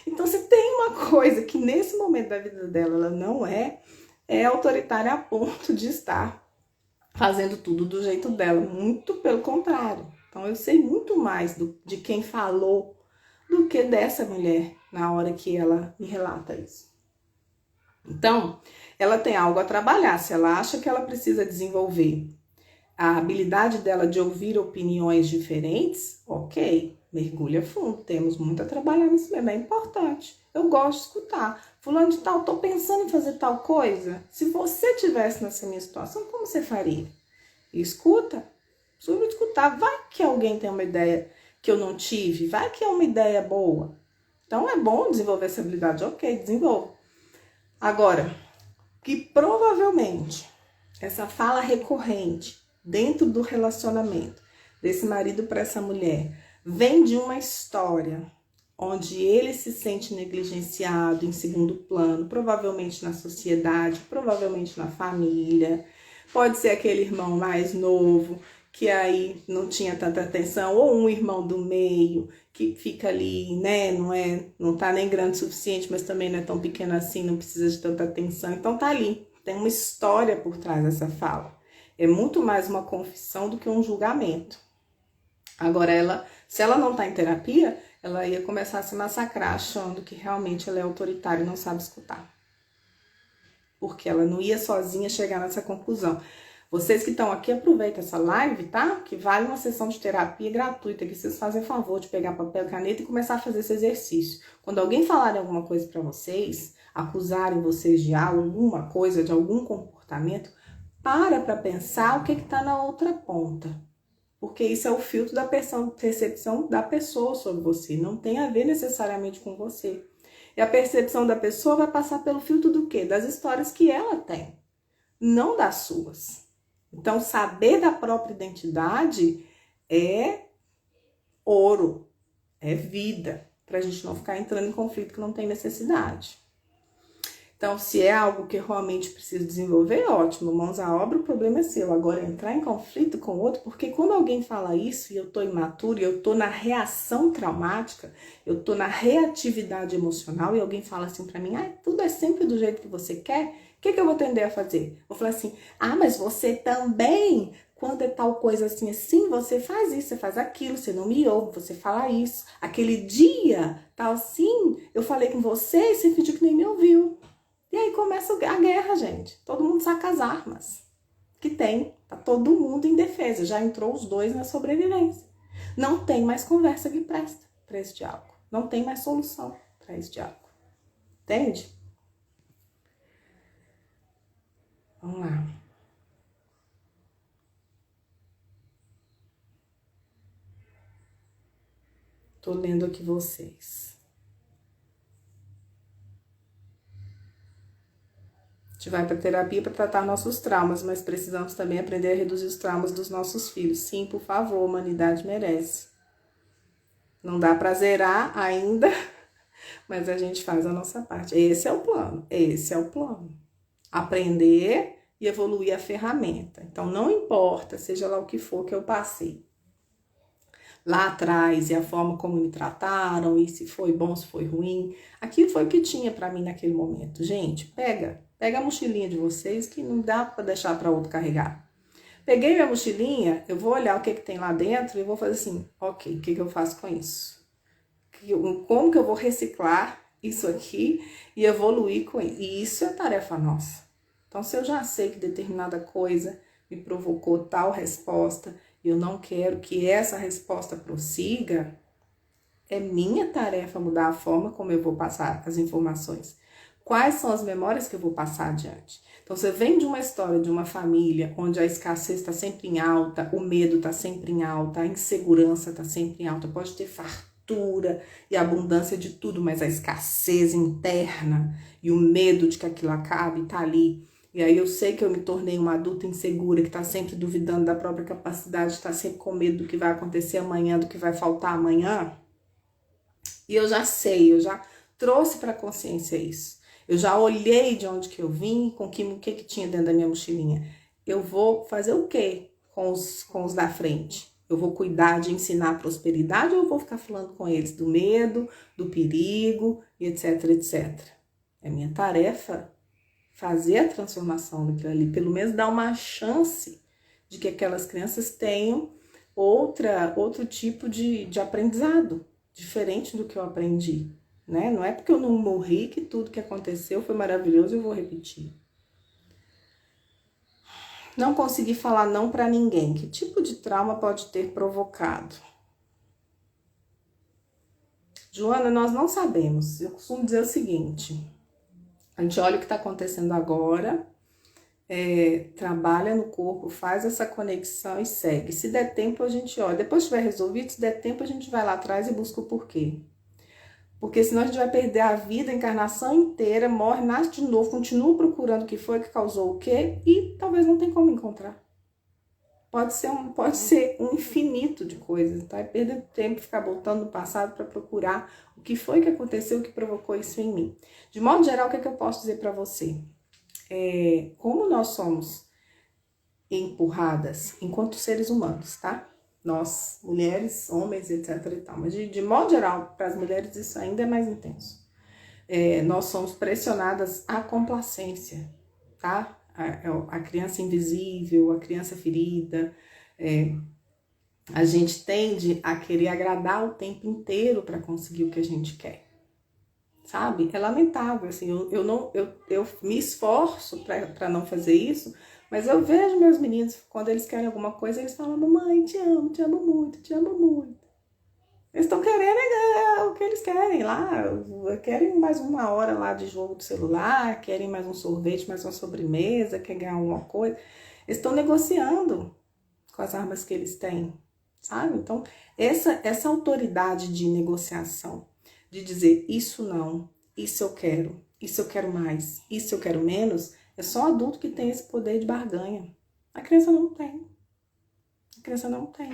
Então, se tem uma coisa que nesse momento da vida dela ela não é autoritária a ponto de estar fazendo tudo do jeito dela. Muito pelo contrário. Então, eu sei muito mais de quem falou do que dessa mulher na hora que ela me relata isso. Então, ela tem algo a trabalhar. Se ela acha que ela precisa desenvolver a habilidade dela de ouvir opiniões diferentes, ok, mergulha fundo, temos muito a trabalhar nisso mesmo, é importante. Eu gosto de escutar. Fulano de tal, tô pensando em fazer tal coisa. Se você tivesse nessa minha situação, como você faria? Escuta, sobre escutar. Vai que alguém tem uma ideia que eu não tive, vai que é uma ideia boa. Então é bom desenvolver essa habilidade, ok, desenvolva. Agora, que provavelmente essa fala recorrente dentro do relacionamento desse marido para essa mulher vem de uma história onde ele se sente negligenciado em segundo plano, provavelmente na sociedade, provavelmente na família. Pode ser aquele irmão mais novo que aí não tinha tanta atenção, ou um irmão do meio que fica ali, né, não tá nem grande o suficiente, mas também não é tão pequeno assim, não precisa de tanta atenção. Então tá ali, tem uma história por trás dessa fala. É muito mais uma confissão do que um julgamento. Agora, se ela não tá em terapia, ela ia começar a se massacrar achando que realmente ela é autoritária e não sabe escutar. Porque ela não ia sozinha chegar nessa conclusão. Vocês que estão aqui, aproveitem essa live, tá? Que vale uma sessão de terapia gratuita, que vocês fazem favor de pegar papel e caneta e começar a fazer esse exercício. Quando alguém falar alguma coisa para vocês, acusarem vocês de alguma coisa, de algum comportamento, para pensar o que está na outra ponta. Porque isso é o filtro da percepção da pessoa sobre você. Não tem a ver necessariamente com você. E a percepção da pessoa vai passar pelo filtro do quê? Das histórias que ela tem, não das suas. Então, saber da própria identidade é ouro, é vida, para a gente não ficar entrando em conflito que não tem necessidade. Então, se é algo que realmente precisa desenvolver, ótimo, mãos à obra, o problema é seu. Agora, entrar em conflito com o outro, porque quando alguém fala isso e eu tô imaturo, e eu tô na reação traumática, eu tô na reatividade emocional e alguém fala assim pra mim, tudo é sempre do jeito que você quer, o que eu vou tender a fazer? Vou falar assim, mas você também Quando é tal coisa assim, assim, você faz isso, você faz aquilo, você não me ouve, você fala isso. Aquele dia, tal assim, eu falei com você e você fingiu que nem me ouviu. E aí começa a guerra, gente. Todo mundo saca as armas que tem. Tá todo mundo em defesa. Já entrou os dois na sobrevivência. Não tem mais conversa que presta para esse diálogo. Não tem mais solução para esse diálogo. Entende? Vamos lá. Tô lendo aqui vocês. A gente vai para terapia para tratar nossos traumas, mas precisamos também aprender a reduzir os traumas dos nossos filhos. Sim, por favor, a humanidade merece. Não dá para zerar ainda, mas a gente faz a nossa parte. Esse é o plano. Esse é o plano. Aprender e evoluir a ferramenta. Então, não importa, seja lá o que for que eu passei lá atrás, e a forma como me trataram, e se foi bom, se foi ruim. Aquilo foi o que tinha para mim naquele momento. Gente, pega a mochilinha de vocês, que não dá para deixar para outro carregar. Peguei minha mochilinha, eu vou olhar o que tem lá dentro e vou fazer assim, ok, o que eu faço com isso? Como que eu vou reciclar isso aqui e evoluir com isso? E isso é tarefa nossa. Então, se eu já sei que determinada coisa me provocou tal resposta, e eu não quero que essa resposta prossiga, é minha tarefa mudar a forma como eu vou passar as informações. Quais são as memórias que eu vou passar adiante? Então, você vem de uma história de uma família onde a escassez está sempre em alta, o medo está sempre em alta, a insegurança está sempre em alta, pode ter fartura e abundância de tudo, mas a escassez interna e o medo de que aquilo acabe está ali. E aí eu sei que eu me tornei uma adulta insegura, que está sempre duvidando da própria capacidade, está sempre com medo do que vai acontecer amanhã, do que vai faltar amanhã. E eu já sei, eu já trouxe para a consciência isso. Eu já olhei de onde que eu vim, com o que tinha dentro da minha mochilinha. Eu vou fazer o quê com os da frente? Eu vou cuidar de ensinar a prosperidade ou eu vou ficar falando com eles do medo, do perigo, e etc, etc. É minha tarefa fazer a transformação daquilo ali, pelo menos dar uma chance de que aquelas crianças tenham outro tipo de aprendizado, diferente do que eu aprendi, né? Não é porque eu não morri que tudo que aconteceu foi maravilhoso e eu vou repetir. Não consegui falar não para ninguém. Que tipo de trauma pode ter provocado? Joana, nós não sabemos. Eu costumo dizer o seguinte: a gente olha o que está acontecendo agora, trabalha no corpo, faz essa conexão e segue. Se der tempo, a gente olha. Depois que tiver resolvido, se der tempo, a gente vai lá atrás e busca o porquê. Porque senão a gente vai perder a vida, a encarnação inteira, morre, nasce de novo, continua procurando o que foi que causou o quê e talvez não tenha como encontrar. Pode ser um infinito de coisas, tá? É perder tempo ficar voltando no passado para procurar o que foi que aconteceu, o que provocou isso em mim. De modo geral, o que é que eu posso dizer para você? Como nós somos empurradas enquanto seres humanos, tá? Nós, mulheres, homens, etc e tal. Mas de modo geral, para as mulheres isso ainda é mais intenso. Nós somos pressionadas à complacência, tá? A criança invisível, a criança ferida. A gente tende a querer agradar o tempo inteiro para conseguir o que a gente quer. Sabe? É lamentável, assim, eu me esforço para não fazer isso, mas eu vejo meus meninos, quando eles querem alguma coisa, eles falam, mamãe, te amo muito, te amo muito. Eles estão querendo o que eles querem lá, querem mais uma hora lá de jogo do celular, querem mais um sorvete, mais uma sobremesa, querem ganhar alguma coisa. Eles estão negociando com as armas que eles têm, sabe? Então, essa autoridade de negociação, de dizer isso não, isso eu quero mais, isso eu quero menos, é só adulto que tem esse poder de barganha. A criança não tem. A criança não tem.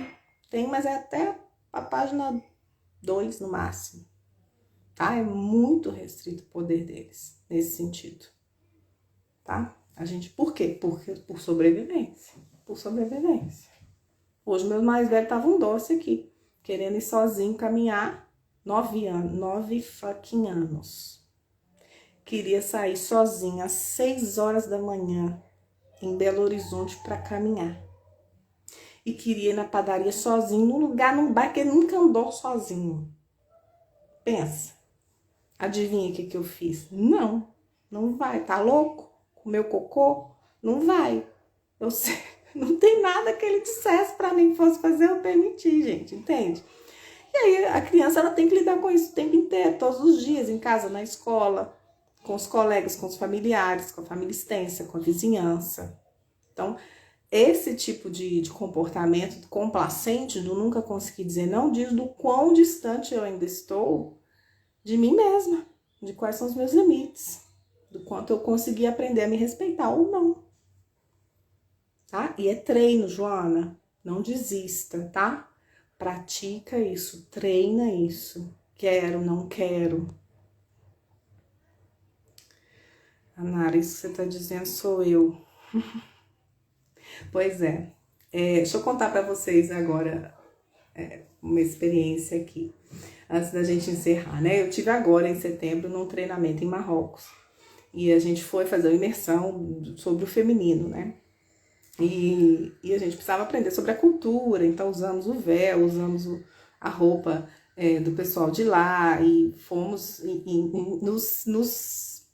Tem, mas é até a página 2 no máximo. Tá? É muito restrito o poder deles nesse sentido. Tá? Por quê? Por sobrevivência. Por sobrevivência. Hoje meus mais velhos estavam doce aqui, querendo ir sozinho caminhar. 9 fucking anos. Queria sair sozinha às 6 horas da manhã em Belo Horizonte para caminhar. e queria ir na padaria sozinho, num bairro que ele nunca andou sozinho. Pensa. Adivinha o que eu fiz? Não vai. Tá louco? Comeu cocô? Não vai. Eu sei, não tem nada que ele dissesse pra mim que fosse fazer eu permitir, gente, entende? E aí a criança ela tem que lidar com isso o tempo inteiro, todos os dias, em casa, na escola, com os colegas, com os familiares, com a família extensa, com a vizinhança. Então, esse tipo de comportamento complacente, do nunca conseguir dizer não, diz do quão distante eu ainda estou de mim mesma, de quais são os meus limites, do quanto eu consegui aprender a me respeitar ou não. Tá? E é treino, Joana, não desista, tá? Pratica isso, treina isso. Quero, não quero. Anara, isso que você tá dizendo sou eu. Pois é. Deixa eu contar pra vocês agora uma experiência aqui, antes da gente encerrar, né? Eu tive agora, em setembro, num treinamento em Marrocos. E a gente foi fazer uma imersão sobre o feminino, né? E a gente precisava aprender sobre a cultura, então usamos o véu, usamos a roupa do pessoal de lá e fomos, nós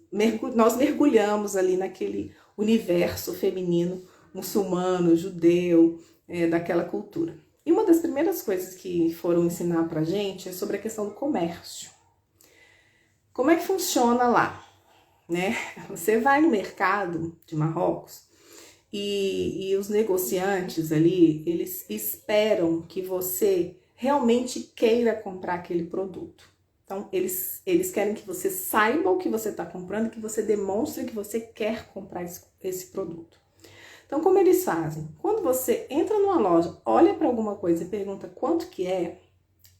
mergulhamos ali naquele universo feminino, muçulmano, judeu, daquela cultura. E uma das primeiras coisas que foram ensinar pra gente é sobre a questão do comércio. Como é que funciona lá, né? Você vai no mercado de Marrocos, e os negociantes ali, eles esperam que você realmente queira comprar aquele produto. Então, eles querem que você saiba o que você está comprando, que você demonstre que você quer comprar esse produto. Então, como eles fazem? Quando você entra numa loja, olha para alguma coisa e pergunta quanto que é,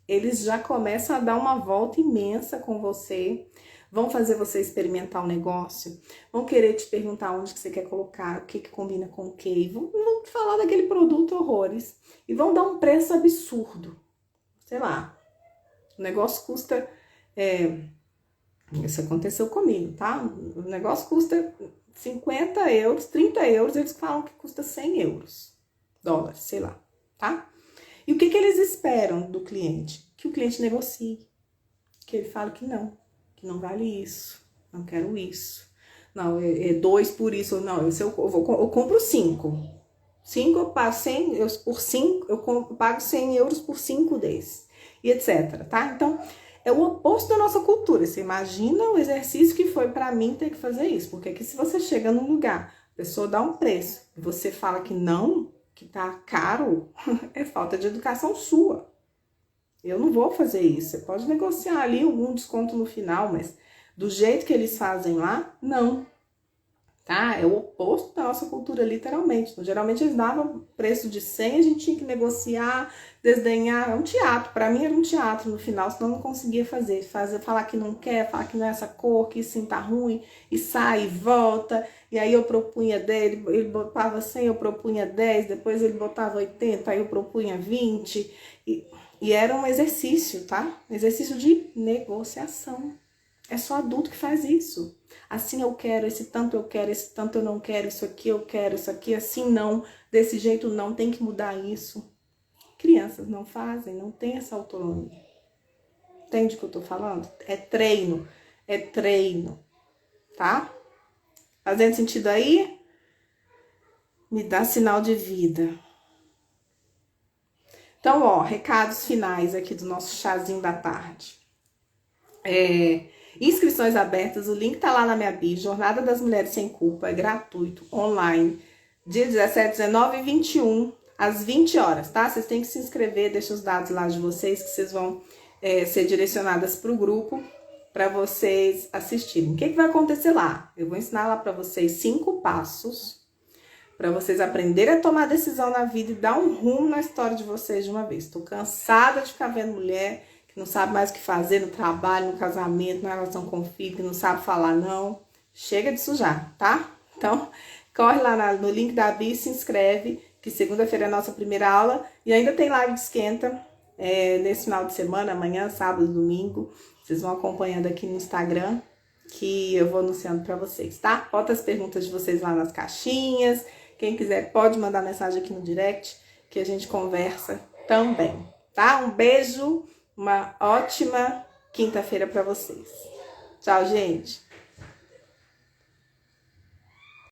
eles já começam a dar uma volta imensa com você, vão fazer você experimentar um negócio, vão querer te perguntar onde que você quer colocar, o que combina com o que, vão falar daquele produto horrores e vão dar um preço absurdo. Sei lá, o negócio custa, isso aconteceu comigo, tá? O negócio custa 50 euros, 30 euros, eles falam que custa 100 euros, dólares, sei lá, tá? E o que eles esperam do cliente? Que o cliente negocie, que ele fale que não vale isso, não quero isso, não, é 2 por isso, não, eu compro 5 eu pago 100 euros por 5, eu pago 100 euros por 5 desses, e etc, tá? Então, é o oposto da nossa cultura, você imagina o exercício que foi pra mim ter que fazer isso, porque aqui se você chega num lugar, a pessoa dá um preço, e você fala que não, que tá caro, é falta de educação sua. Eu não vou fazer isso. Você pode negociar ali algum desconto no final, mas do jeito que eles fazem lá, não. Tá? É o oposto da nossa cultura, literalmente. Então, geralmente eles davam preço de 100, a gente tinha que negociar, desdenhar. É um teatro. Pra mim era um teatro no final, senão eu não conseguia fazer. Falar que não quer, falar que não é essa cor, que sim tá ruim, e sai e volta. E aí eu propunha 10, ele botava 100, eu propunha 10, depois ele botava 80, aí eu propunha 20. E era um exercício, tá? Exercício de negociação. É só adulto que faz isso. Assim eu quero, esse tanto eu quero, esse tanto eu não quero, isso aqui eu quero, isso aqui assim não, desse jeito não, tem que mudar isso. Crianças não fazem, não tem essa autonomia. Entende o que eu tô falando? É treino, tá? Fazendo sentido aí? Me dá sinal de vida. Então, ó, recados finais aqui do nosso chazinho da tarde. Inscrições abertas, o link tá lá na minha bio, Jornada das Mulheres Sem Culpa, é gratuito, online, dia 17, 19 e 21, às 20 horas, tá? Vocês têm que se inscrever, deixa os dados lá de vocês, que vocês vão ser direcionadas pro grupo, para vocês assistirem. O que vai acontecer lá? Eu vou ensinar lá para vocês 5 passos, para vocês aprenderem a tomar decisão na vida e dar um rumo na história de vocês de uma vez. Tô cansada de ficar vendo mulher que não sabe mais o que fazer no trabalho, no casamento, na relação com o filho, que não sabe falar não. Chega de sujar, tá? Então, corre lá no link da bio, se inscreve, que segunda-feira é a nossa primeira aula. E ainda tem live de esquenta nesse final de semana, amanhã, sábado, domingo. Vocês vão acompanhando aqui no Instagram, que eu vou anunciando pra vocês, tá? Bota as perguntas de vocês lá nas caixinhas. Quem quiser pode mandar mensagem aqui no direct, que a gente conversa também, tá? Um beijo, uma ótima quinta-feira para vocês. Tchau, gente!